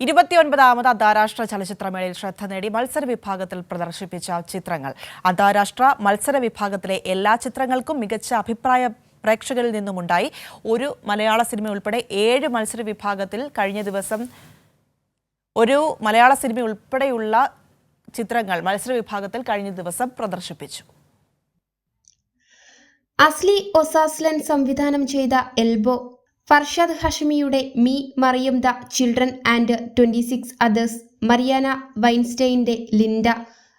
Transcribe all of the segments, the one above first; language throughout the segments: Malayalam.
29ാമത് അന്താരാഷ്ട്ര ചലച്ചിത്രമേളയിൽ ശ്രദ്ധ നേടി മത്സര വിഭാഗത്തിൽ പ്രദർശിപ്പിച്ച ചിത്രങ്ങൾ. അന്താരാഷ്ട്ര മത്സര വിഭാഗത്തിലെ എല്ലാ ചിത്രങ്ങൾക്കും മികച്ച അഭിപ്രായ പ്രേക്ഷകരിൽ നിന്നുമുണ്ടായി. ഒരു മലയാള സിനിമ ഉൾപ്പെടെ 7 മത്സര വിഭാഗത്തിൽ കഴിഞ്ഞ ദിവസം ചിത്രങ്ങൾ മത്സര വിഭാഗത്തിൽ കഴിഞ്ഞ ദിവസം പ്രദർശിപ്പിച്ചു. അസ്ലി ഒസാസ്ലൻ സംവിധാനം ചെയ്ത എൽബോ, ഫർഷാദ് ഹഷമിയുടെ me Maryam the children and 26 others, Mariana വൈൻസ്റ്റൈൻ്റെ ലിൻഡ,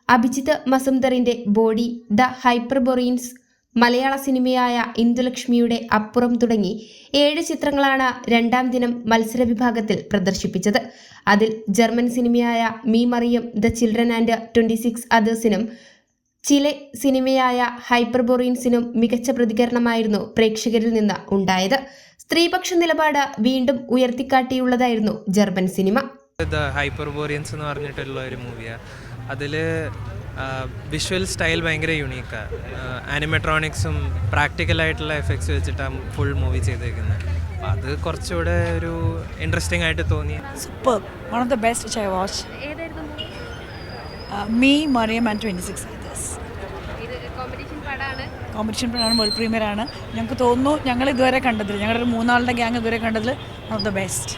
അഭിജിത്ത് മസുംദറിൻ്റെ ബോഡി, ദ ഹൈപ്പർബോറീൻസ്, മലയാള സിനിമയായ ഇന്ദുലക്ഷ്മിയുടെ അപ്പുറം തുടങ്ങി 7 ചിത്രങ്ങളാണ് രണ്ടാം ദിനം മത്സര വിഭാഗത്തിൽ പ്രദർശിപ്പിച്ചത്. അതിൽ ജർമ്മൻ സിനിമയായ me Maryam the children and 26 അതേഴ്സിനും ചിലെ സിനിമയായ ഹൈപ്പർബോറീൻസിനും മികച്ച പ്രതികരണമായിരുന്നു പ്രേക്ഷകരിൽ നിന്ന് ഉണ്ടായത്. സ്ത്രീപക്ഷ നിലപാട് വീണ്ടും ഉയർത്തിക്കാട്ടിയുള്ളതായിരുന്നു ജർമ്മൻ സിനിമ. ഹൈപ്പർബോറിയൻസ് എന്ന് പറഞ്ഞിട്ടുള്ള ഒരു മൂവിയാണ്. അതിൽ വിഷ്വൽ സ്റ്റൈൽ ഭയങ്കര യുണീക്കാണ്. ആനിമെട്രോണിക്സും പ്രാക്ടിക്കലായിട്ടുള്ള എഫക്ട്സ് വെച്ചിട്ടാണ് ഫുൾ മൂവി ചെയ്തേക്കുന്നത്. അത് കുറച്ചുകൂടെ ഒരു ഇൻട്രസ്റ്റിംഗ് ആയിട്ട് തോന്നി. Super, one of the best which I watch. Me Maryam and 26 others. Competition പടമാണ്, വേൾഡ് പ്രീമിയർ ആണ്. ഞങ്ങൾക്ക് തോന്നുന്നു ഞങ്ങൾ ഇതുവരെ കണ്ടതിൽ, ഞങ്ങളുടെ ഒരു 3 ആളുടെ ഗ്യാങ് ഇതുവരെ കണ്ടതിൽ വൺ ഓഫ് ദ ബെസ്റ്റ്.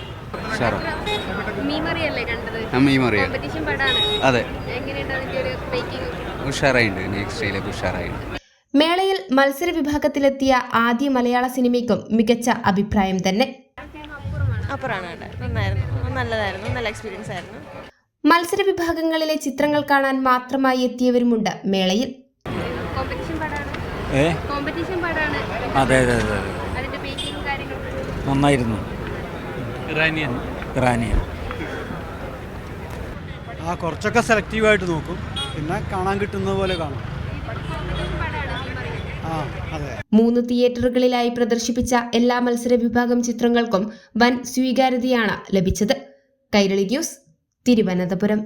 മേളയിൽ മത്സര വിഭാഗത്തിലെത്തിയ ആദ്യ മലയാള സിനിമയ്ക്കും മികച്ച അഭിപ്രായം തന്നെ. നല്ല എക്സ്പീരിയൻസ് ആയിരുന്നു. മത്സര വിഭാഗങ്ങളിലെ ചിത്രങ്ങൾ കാണാൻ മാത്രമായി എത്തിയവരുമുണ്ട് മേളയിൽ. അതെ നന്നായിരുന്നു. ഇറാനിയൻ കുറച്ചൊക്കെ സെലക്റ്റീവായിട്ട് നോക്കും, പിന്നെ കാണാൻ കിട്ടുന്ന പോലെ കാണും. 3 തിയേറ്ററുകളിലായി പ്രദർശിപ്പിച്ച എല്ലാ മത്സര വിഭാഗം ചിത്രങ്ങൾക്കും വൻ സ്വീകാര്യതയാണ് ലഭിച്ചത്. കൈരളി ന്യൂസ്, തിരുവനന്തപുരം.